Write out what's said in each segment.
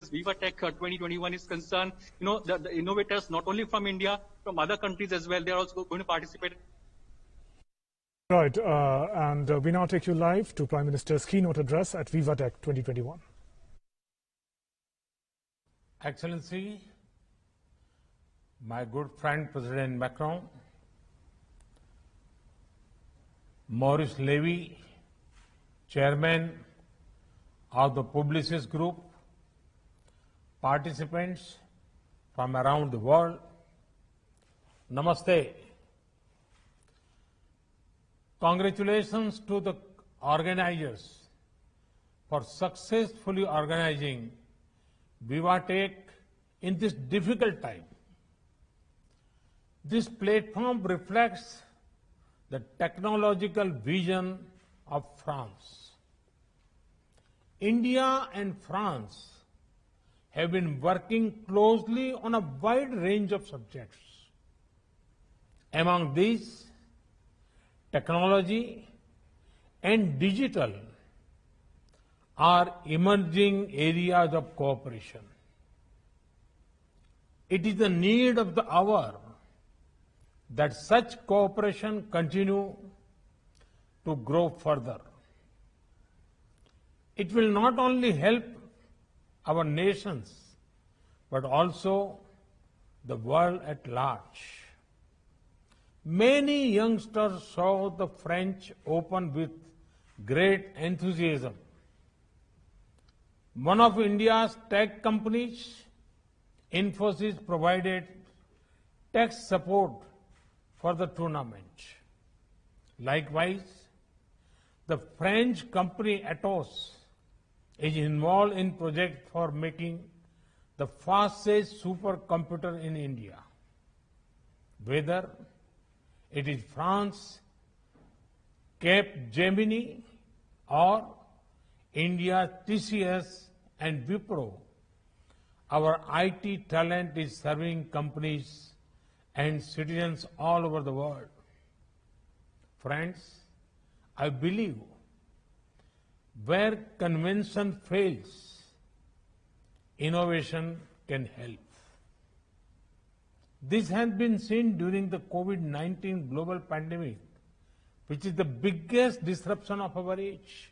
Viva Tech 2021 is concerned, the innovators, not only from India, from other countries as well, they're also going to participate. Right, and we now take you live to Prime Minister's keynote address at Viva Tech 2021. Excellency, my good friend President Macron, Maurice Levy, Chairman of the Publicis Group, participants from around the world, Namaste. Congratulations to the organizers for successfully organizing Viva Tech in this difficult time. This platform reflects the technological vision of France. India and France have been working closely on a wide range of subjects. Among these, technology and digital are emerging areas of cooperation. It is the need of the hour that such cooperation continue to grow further. It will not only help our nations, but also the world at large. Many youngsters saw the French Open with great enthusiasm. One of India's tech companies, Infosys, provided tech support for the tournament. Likewise, the French company Atos is involved in project for making the fastest supercomputer in India. Whether it is France, Capgemini, or India TCS and Wipro, our IT talent is serving companies and citizens all over the world. Friends, I believe where convention fails, innovation can help. This has been seen during the COVID-19 global pandemic, which is the biggest disruption of our age.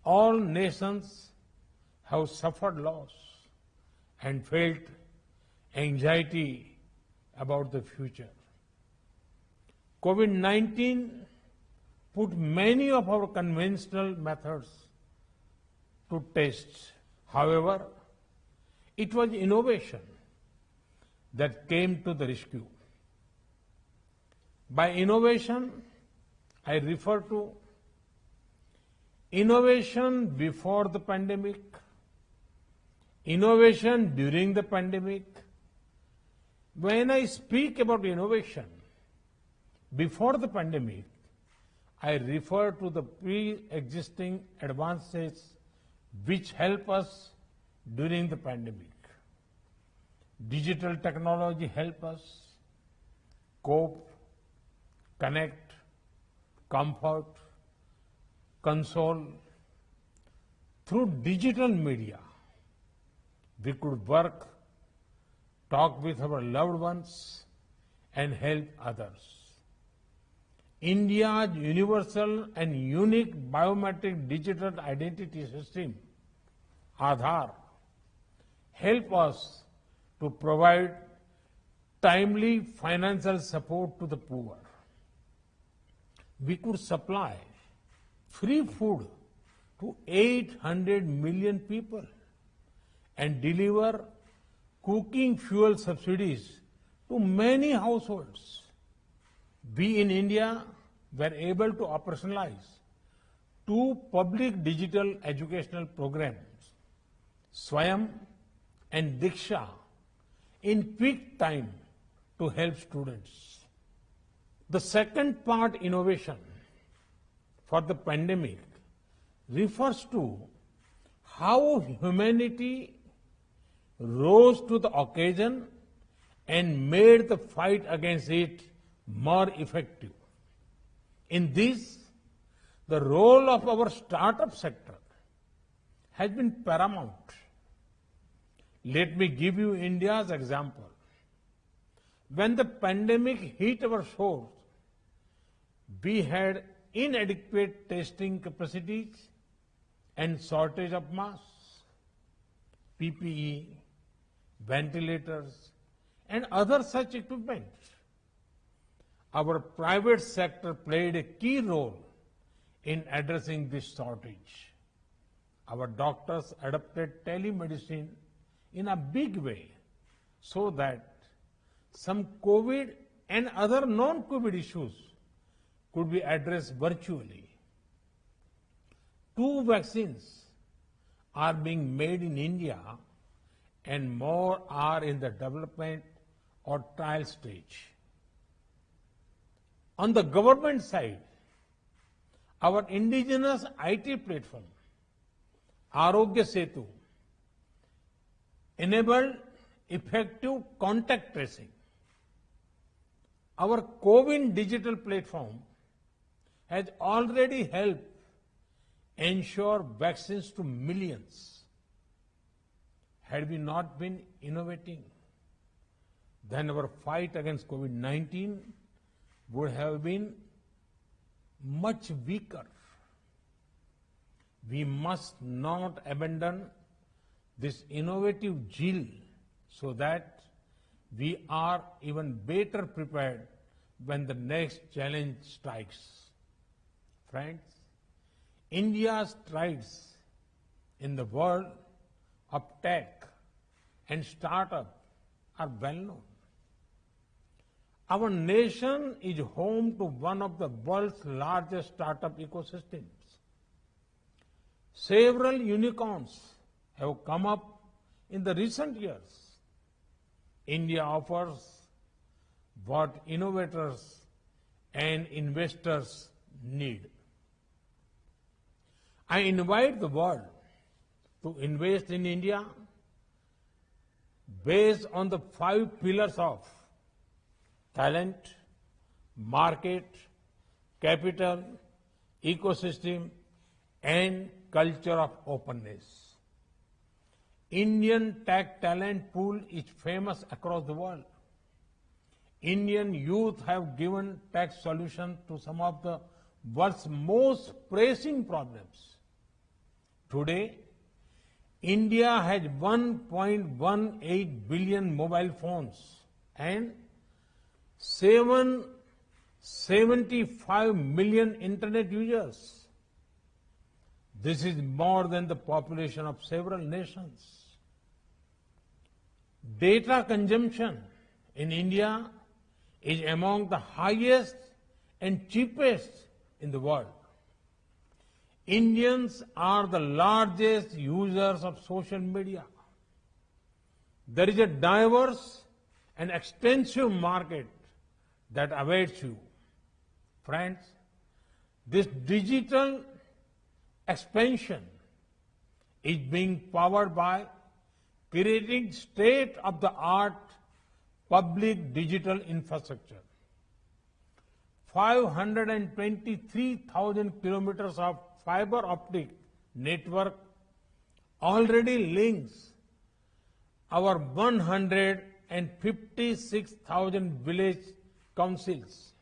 All nations have suffered loss and felt anxiety about the future. COVID-19 put many of our conventional methods to test. However, it was innovation that came to the rescue. By innovation, I refer to innovation before the pandemic, innovation during the pandemic. When I speak about innovation before the pandemic, I refer to the pre-existing advances which help us during the pandemic. Digital technology help us cope, connect, comfort, console. Through digital media, we could work, talk with our loved ones, and help others. India's universal and unique biometric digital identity system, Aadhaar, help us to provide timely financial support to the poor. We could supply free food to 800 million people and deliver cooking fuel subsidies to many households. We in India were able to operationalize 2 public digital educational programs, Swayam and Diksha, in peak time to help students. The second part, innovation, for the pandemic refers to how humanity rose to the occasion and made the fight against it more effective. In this, the role of our startup sector has been paramount. Let me give you India's example. When the pandemic hit our shores, we had inadequate testing capacities and shortage of masks, PPE, ventilators, and other such equipment. Our private sector played a key role in addressing this shortage. Our doctors adopted telemedicine in a big way so that some COVID and other non-COVID issues could be addressed virtually. 2 vaccines are being made in India and more are in the development or trial stage. On the government side, our indigenous IT platform, Arogya Setu, enabled effective contact tracing. Our CoWIN digital platform has already helped ensure vaccines to millions. Had we not been innovating, then our fight against COVID-19 would have been much weaker. We must not abandon this innovative zeal so that we are even better prepared when the next challenge strikes. Friends, India's strides in the world of tech and startup are well known. Our nation is home to one of the world's largest startup ecosystems. Several unicorns have come up in the recent years. India offers what innovators and investors need. I invite the world to invest in India based on the 5 pillars of talent, market, capital, ecosystem, and culture of openness. Indian tech talent pool is famous across the world. Indian youth have given tech solutions to some of the world's most pressing problems. Today, India has 1.18 billion mobile phones and 775 million internet users. This is more than the population of several nations. Data consumption in India is among the highest and cheapest in the world. Indians are the largest users of social media. There is a diverse and extensive market that awaits you. Friends, this digital expansion is being powered by creating state-of-the-art public digital infrastructure. 523,000 kilometers of fiber optic network already links our 156,000 village councils.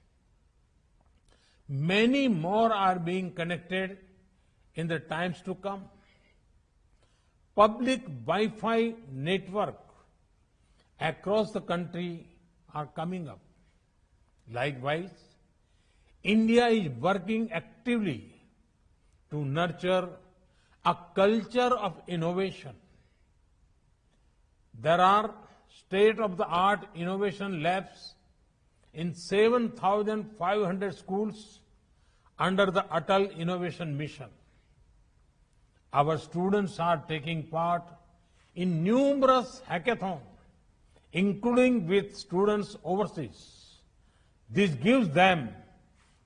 Many more are being connected in the times to come. Public Wi-Fi network across the country are coming up. Likewise, India is working actively to nurture a culture of innovation. There are state-of-the-art innovation labs in 7,500 schools under the Atal Innovation Mission. Our students are taking part in numerous hackathons, including with students overseas. This gives them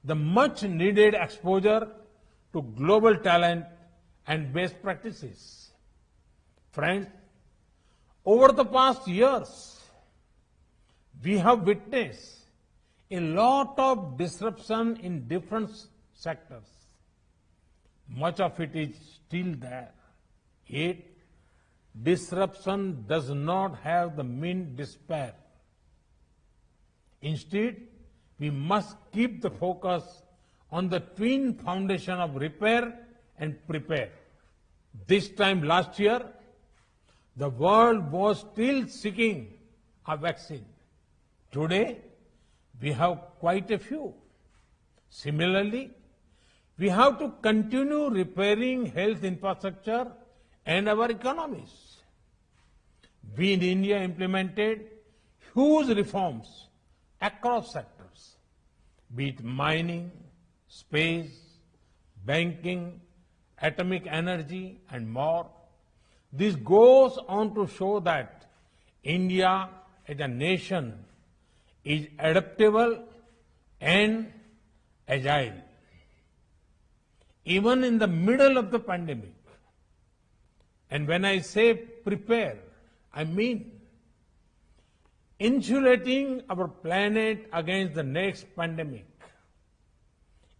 the much-needed exposure to global talent and best practices. Friends, over the past years, we have witnessed a lot of disruption in different sectors. Much of it is still there. Yet, disruption does not have the mean despair. Instead, we must keep the focus on the twin foundation of repair and prepare. This time last year, the world was still seeking a vaccine. Today, we have quite a few. Similarly, we have to continue repairing health infrastructure and our economies. We in India implemented huge reforms across sectors, be it mining, space, banking, atomic energy, and more. This goes on to show that India as a nation is adaptable and agile. Even in the middle of the pandemic, and when I say prepare, I mean insulating our planet against the next pandemic,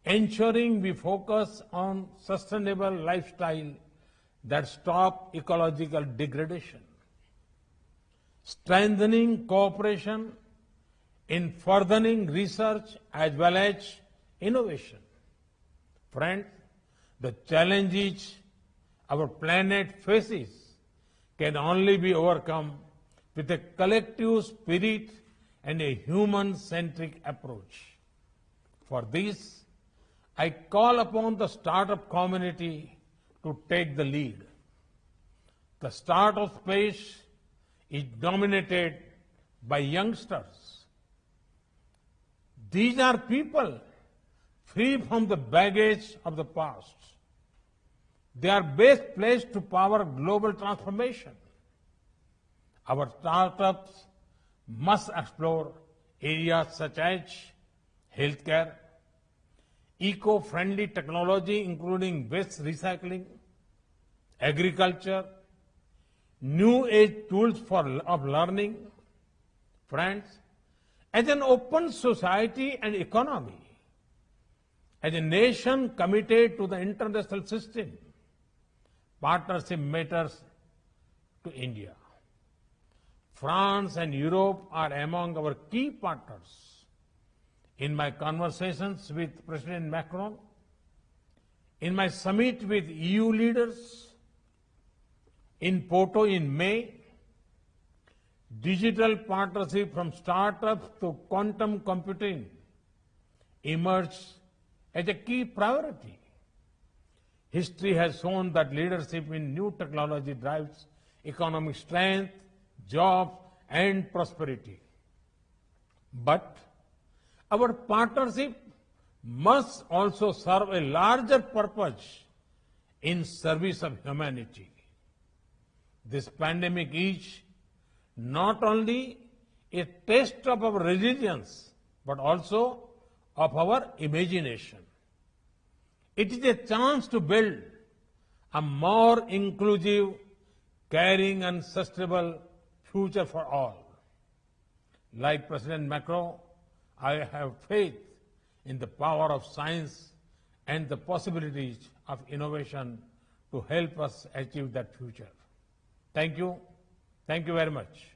ensuring we focus on sustainable lifestyle that stop ecological degradation, strengthening cooperation in furthering research as well as innovation. Friends, the challenges our planet faces can only be overcome with a collective spirit and a human-centric approach. For this, I call upon the startup community to take the lead. The startup space is dominated by youngsters. These are people free from the baggage of the past. They are best placed to power global transformation. Our startups must explore areas such as healthcare, eco-friendly technology including waste recycling, agriculture, new age tools of learning. Friends, as an open society and economy, as a nation committed to the international system, partnership matters to India. France and Europe are among our key partners. In my conversations with President Macron, in my summit with EU leaders, in Porto in May, digital partnership from startups to quantum computing emerged as a key priority. History has shown that leadership in new technology drives economic strength, jobs, and prosperity. But our partnership must also serve a larger purpose in service of humanity. This pandemic is not only a test of our resilience, but also of our imagination. It is a chance to build a more inclusive, caring and sustainable future for all. Like President Macron, I have faith in the power of science and the possibilities of innovation to help us achieve that future. Thank you. Thank you very much.